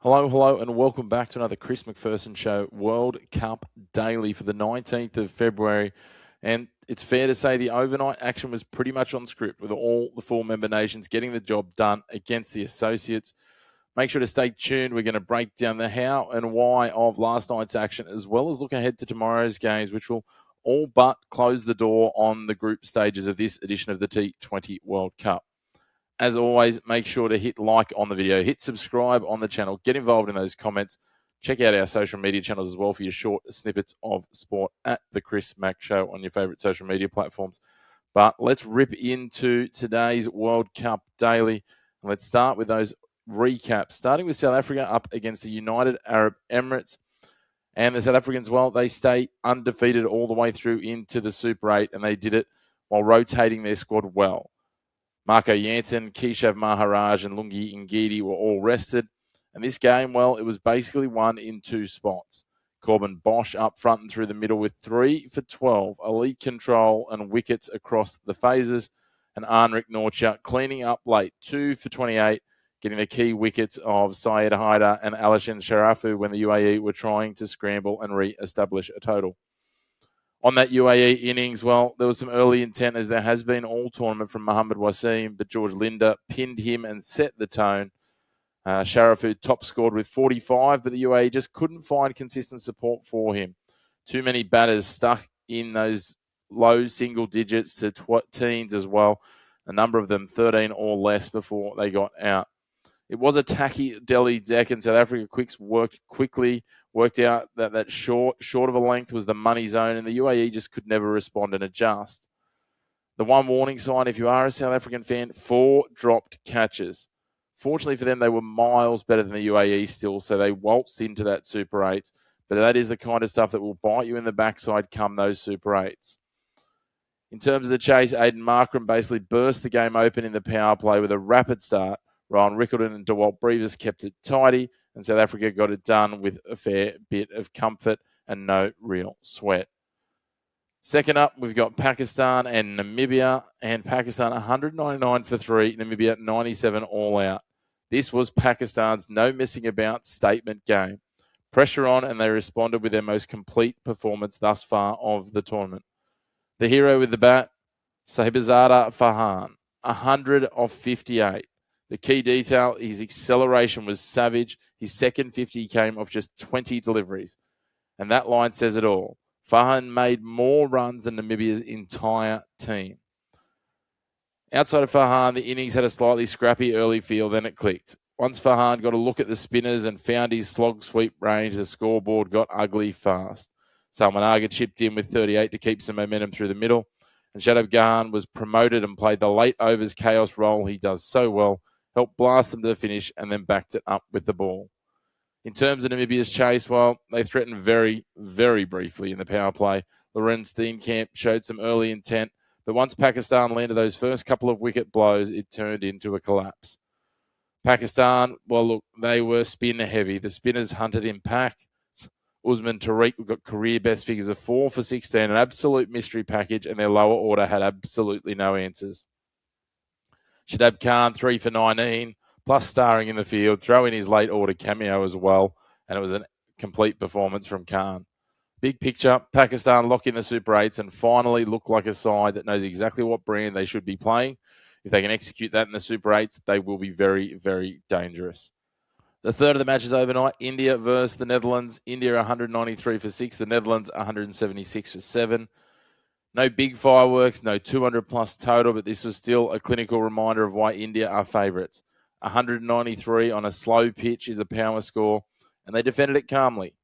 Hello, and welcome back to another Chris McPherson Show World Cup Daily for the 19th of February. And it's fair to say the overnight action was pretty much on script, with all the four member nations getting the job done against the associates. Make sure to stay tuned. We're going to break down the how and why of last night's action, as well as look ahead to tomorrow's games, which will all but close the door on the group stages of this edition of the T20 World Cup. As always, make sure to hit like on the video, hit subscribe on the channel, get involved in those comments. Check out our social media channels as well for your short snippets of sport at the Chris Mack Show on your favourite social media platforms. But let's rip into today's World Cup Daily. Let's start with those recaps, starting with South Africa up against the United Arab Emirates. And the South Africans, well, they stay undefeated all the way through into the Super 8, and they did it while rotating their squad well. Marco Jansen, Keshav Maharaj, and Lungi Ngidi were all rested. And this game, well, it was basically won in two spots. Corbin Bosch up front and through the middle with 3 for 12, elite control and wickets across the phases. And Arnrik Nortje cleaning up late, 2 for 28, getting the key wickets of Syed Haider and Alishan Sharafu when the UAE were trying to scramble and re-establish a total. On that UAE innings, well, there was some early intent, as there has been all tournament, from Mohammad Wasim, but George Linder pinned him and set the tone. Sharafu top scored with 45, but the UAE just couldn't find consistent support for him. Too many batters stuck in those low single digits to teens as well. A number of them 13 or less before they got out. It was a tacky Delhi deck, and South Africa worked out that short of a length was the money zone, and the UAE just could never respond and adjust. The one warning sign, if you are a South African fan, 4 dropped catches. Fortunately for them, they were miles better than the UAE still, so they waltzed into that Super 8s, but that is the kind of stuff that will bite you in the backside come those Super 8s. In terms of the chase, Aiden Markram basically burst the game open in the power play with a rapid start. Ryan Rickelton and DeWalt Brevis kept it tidy, and South Africa got it done with a fair bit of comfort and no real sweat. Second up, we've got Pakistan and Namibia, and Pakistan 199 for 3, Namibia 97 all out. This was Pakistan's no messing about statement game. Pressure on, and they responded with their most complete performance thus far of the tournament. The hero with the bat, Sahibzada Farhan, 100 of 58. The key detail, his acceleration was savage. His second 50 came off just 20 deliveries. And that line says it all. Farhan made more runs than Namibia's entire team. Outside of Farhan, the innings had a slightly scrappy early feel, then it clicked. Once Farhan got a look at the spinners and found his slog sweep range, the scoreboard got ugly fast. Salman Aga chipped in with 38 to keep some momentum through the middle. And Shadab Khan was promoted and played the late overs chaos role he does so well, helped blast them to the finish, and then backed it up with the ball. In terms of Namibia's chase, well, they threatened very, very briefly in the power play. Lorenz Steenkamp showed some early intent, but once Pakistan landed those first couple of wicket blows, it turned into a collapse. Pakistan, well, look, they were spinner heavy. The spinners hunted in pack. Usman Tariq got career best figures of 4 for 16, an absolute mystery package, and their lower order had absolutely no answers. Shadab Khan, 3 for 19, plus starring in the field, throw in his late order cameo as well, and it was a complete performance from Khan. Big picture, Pakistan lock in the Super 8s and finally look like a side that knows exactly what brand they should be playing. If they can execute that in the Super 8s, they will be very, very dangerous. The third of the matches overnight, India versus the Netherlands. India 193 for 6, the Netherlands 176 for 7. No big fireworks, no 200-plus total, but this was still a clinical reminder of why India are favourites. 193 on a slow pitch is a power score, and they defended it calmly.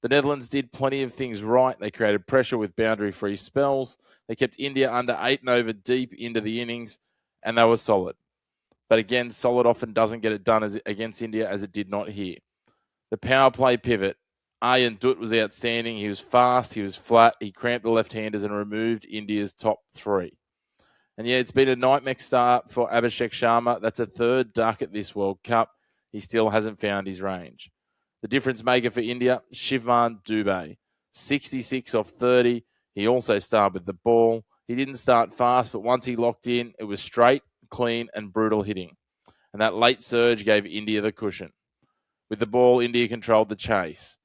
The Netherlands did plenty of things right. They created pressure with boundary-free spells. They kept India under 8 and over deep into the innings, and they were solid. But again, solid often doesn't get it done against India, as it did not here. The power play pivot. Aryan Dutt was outstanding. He was fast, he was flat, he cramped the left-handers and removed India's top 3. And yeah, it's been a nightmare start for Abhishek Sharma. That's a third duck at this World Cup. He still hasn't found his range. The difference maker for India, Shivman Dube, 66 off 30. He also started with the ball. He didn't start fast, but once he locked in, it was straight, clean, and brutal hitting. And that late surge gave India the cushion. With the ball, India controlled the chase.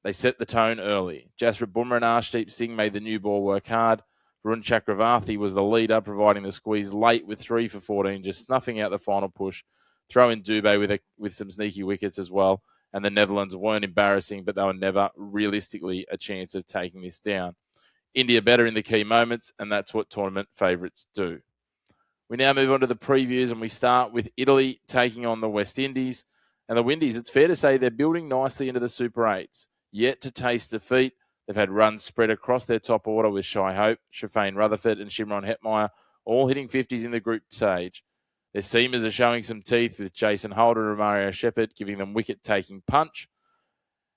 They set the tone early. Jaspreet Bumrah and Arshdeep Singh made the new ball work hard. Varun Chakravarthi was the leader, providing the squeeze late with 3 for 14, just snuffing out the final push. Throw in Dube with some sneaky wickets as well. And the Netherlands weren't embarrassing, but they were never realistically a chance of taking this down. India better in the key moments, and that's what tournament favourites do. We now move on to the previews, and we start with Italy taking on the West Indies. And the Windies, it's fair to say they're building nicely into the Super 8s. Yet to taste defeat. They've had runs spread across their top order with Shai Hope, Shafane Rutherford and Shimron Hetmeyer all hitting 50s in the group stage. Their seamers are showing some teeth with Jason Holder and Mario Shepherd giving them wicket-taking punch,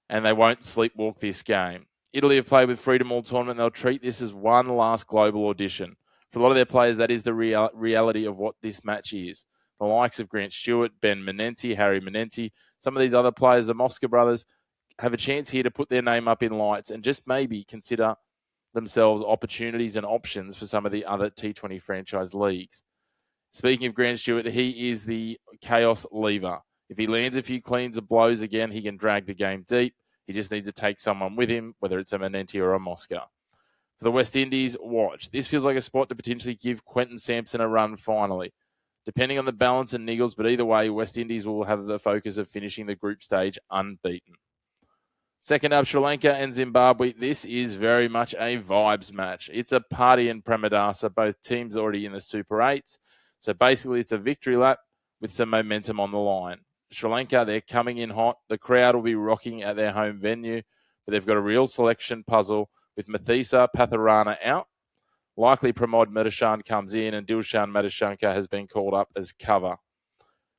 and they won't sleepwalk this game. Italy have played with freedom all tournament. They'll treat this as one last global audition. For a lot of their players, that is the reality of what this match is. The likes of Grant Stewart, Ben Menenti, Harry Menenti, some of these other players, the Mosca brothers, have a chance here to put their name up in lights and just maybe consider themselves opportunities and options for some of the other T20 franchise leagues. Speaking of Grant Stewart, he is the chaos lever. If he lands a few cleans of blows again, he can drag the game deep. He just needs to take someone with him, whether it's a Menenti or a Mosca. For the West Indies, watch. This feels like a spot to potentially give Quentin Sampson a run finally. Depending on the balance and niggles, but either way, West Indies will have the focus of finishing the group stage unbeaten. Second up, Sri Lanka and Zimbabwe. This is very much a vibes match. It's a party in Pramadasa. Both teams already in the Super 8s. So basically, it's a victory lap with some momentum on the line. Sri Lanka, they're coming in hot. The crowd will be rocking at their home venue, but they've got a real selection puzzle with Mathisa Patharana out. Likely Pramod Medashan comes in, and Dilshan Madashankar has been called up as cover.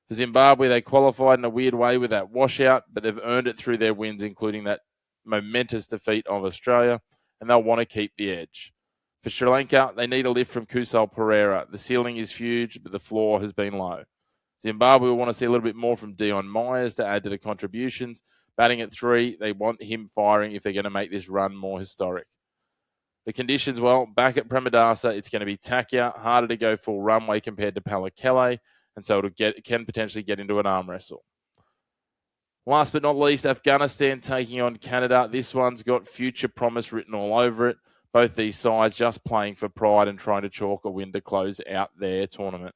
For Zimbabwe, they qualified in a weird way with that washout, but they've earned it through their wins, including that momentous defeat of Australia, and they'll want to keep the edge. For Sri Lanka, they need a lift from Kusal Pereira. The ceiling is huge, but the floor has been low. Zimbabwe will want to see a little bit more from Dion Myers to add to the contributions. Batting at 3, they want him firing if they're going to make this run more historic. The conditions, well, back at Pramadasa, it's going to be tackier, harder to go full runway compared to Pallekele, and so it can potentially get into an arm wrestle. Last but not least, Afghanistan taking on Canada. This one's got future promise written all over it. Both these sides just playing for pride and trying to chalk a win to close out their tournament.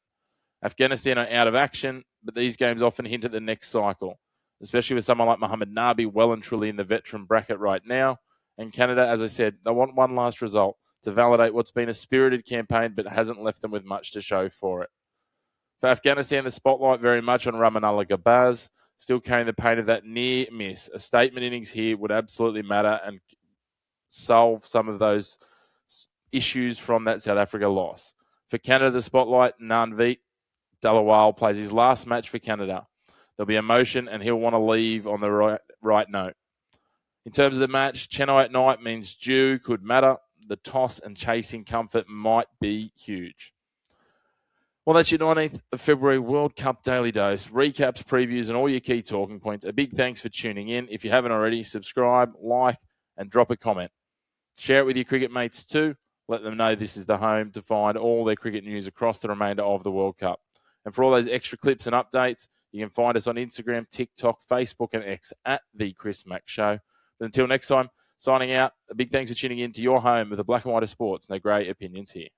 Afghanistan are out of action, but these games often hint at the next cycle, especially with someone like Mohammad Nabi well and truly in the veteran bracket right now. And Canada, as I said, they want one last result to validate what's been a spirited campaign but hasn't left them with much to show for it. For Afghanistan, the spotlight very much on Ramanullah Gabaz, still carrying the pain of that near miss. A statement innings here would absolutely matter and solve some of those issues from that South Africa loss. For Canada, the spotlight, Nanveet Dalawal plays his last match for Canada. There'll be emotion and he'll want to leave on the right note. In terms of the match, Chennai at night means dew could matter. The toss and chasing comfort might be huge. Well, that's your 19th of February World Cup Daily Dose. Recaps, previews, and all your key talking points. A big thanks for tuning in. If you haven't already, subscribe, like, and drop a comment. Share it with your cricket mates too. Let them know this is the home to find all their cricket news across the remainder of the World Cup. And for all those extra clips and updates, you can find us on Instagram, TikTok, Facebook, and X at The Chris Mack Show. But until next time, signing out. A big thanks for tuning in to your home of the Black and White of Sports. No grey opinions here.